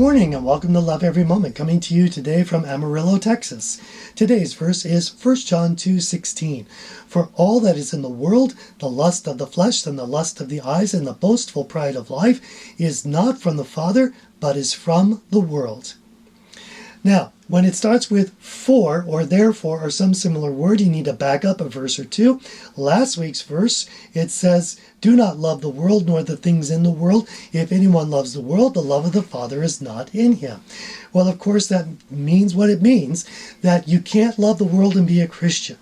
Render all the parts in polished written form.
morning and welcome to Love Every Moment, coming to you today from Amarillo, Texas. Today's verse is 1 John 2:16. For all that is in the world, the lust of the flesh and the lust of the eyes and the boastful pride of life is not from the Father, but is from the world. Now, when it starts with for or therefore or some similar word, you need to back up a verse or two. Last week's verse, it says, do not love the world nor the things in the world. If anyone loves the world, the love of the Father is not in him. Well, of course, that means what it means, that you can't love the world and be a Christian.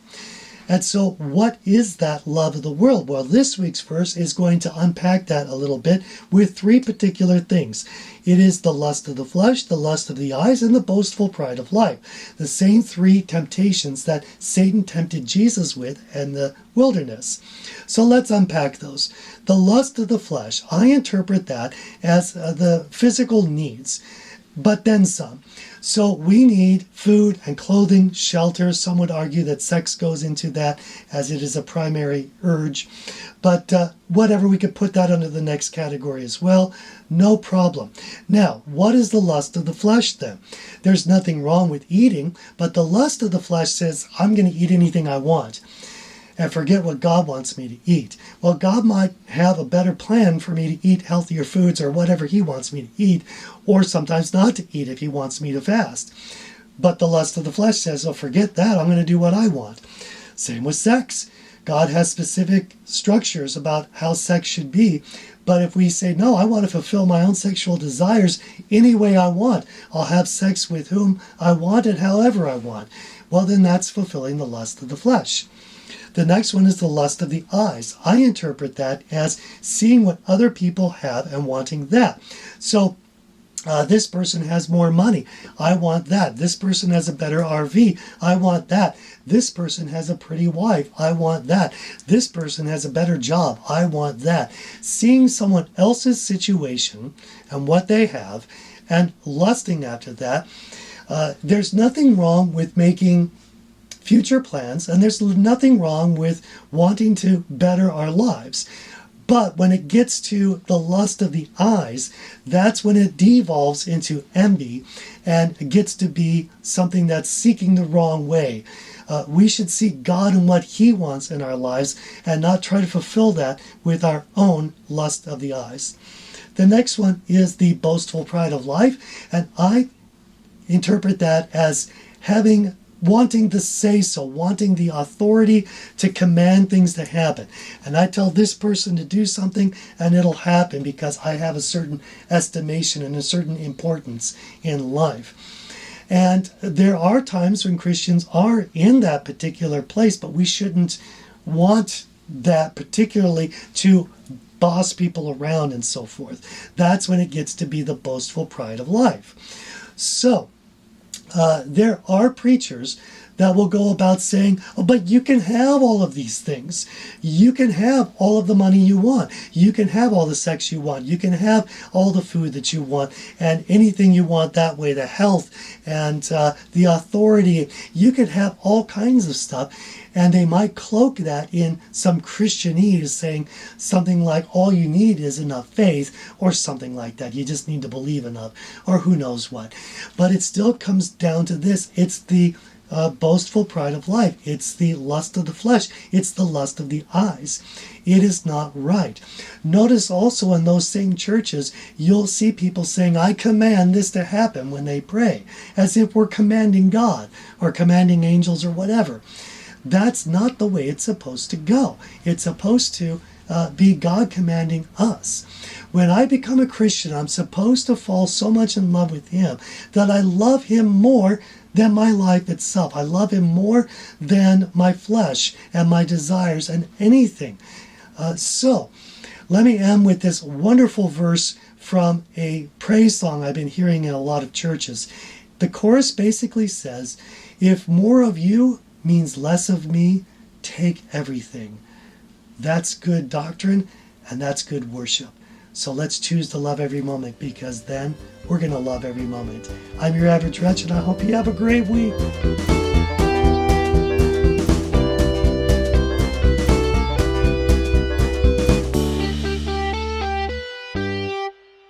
And so what is that love of the world? Well, this week's verse is going to unpack that a little bit with three particular things. It is the lust of the flesh, the lust of the eyes, and the boastful pride of life. The same three temptations that Satan tempted Jesus with in the wilderness. So let's unpack those. The lust of the flesh, I interpret that as the physical needs, but then some. So we need food and clothing, shelter. Some would argue that sex goes into that as it is a primary urge. But whatever, we could put that under the next category as well. No problem. Now, what is the lust of the flesh then? There's nothing wrong with eating, but the lust of the flesh says, I'm going to eat anything I want and forget what God wants me to eat. Well, God might have a better plan for me to eat healthier foods or whatever he wants me to eat, or sometimes not to eat if he wants me to fast. But the lust of the flesh says, oh, forget that, I'm going to do what I want. Same with sex. God has specific structures about how sex should be, but if we say, no, I want to fulfill my own sexual desires any way I want, I'll have sex with whom I want and however I want, well, then that's fulfilling the lust of the flesh. The next one is the lust of the eyes. I interpret that as seeing what other people have and wanting that. So this person has more money. I want that. This person has a better RV. I want that. This person has a pretty wife. I want that. This person has a better job. I want that. Seeing someone else's situation and what they have and lusting after that. There's nothing wrong with making future plans, and there's nothing wrong with wanting to better our lives. But when it gets to the lust of the eyes, that's when it devolves into envy and it gets to be something that's seeking the wrong way. We should seek God and what he wants in our lives and not try to fulfill that with our own lust of the eyes. The next one is the boastful pride of life, and I interpret that as wanting the say-so, wanting the authority to command things to happen. And I tell this person to do something and it'll happen because I have a certain estimation and a certain importance in life. And there are times when Christians are in that particular place, but we shouldn't want that particularly to boss people around and so forth. That's when it gets to be the boastful pride of life. So, there are preachers that will go about saying, oh, but you can have all of these things. You can have all of the money you want. You can have all the sex you want. You can have all the food that you want and anything you want that way, the health and the authority. You can have all kinds of stuff. And they might cloak that in some Christianese, saying something like, all you need is enough faith, or something like that. You just need to believe enough, or who knows what. But it still comes down to this. It's the boastful pride of life. It's the lust of the flesh. It's the lust of the eyes. It is not right. Notice also in those same churches, you'll see people saying, I command this to happen when they pray, as if we're commanding God, or commanding angels, or whatever. That's not the way it's supposed to go. It's supposed to be God commanding us. When I become a Christian, I'm supposed to fall so much in love with him that I love him more than my life itself. I love him more than my flesh and my desires and anything. So let me end with this wonderful verse from a praise song I've been hearing in a lot of churches. The chorus basically says, if more of you means less of me, take everything. That's good doctrine and that's good worship. So let's choose to love every moment, because then we're going to love every moment. I'm your average wretch and I hope you have a great week.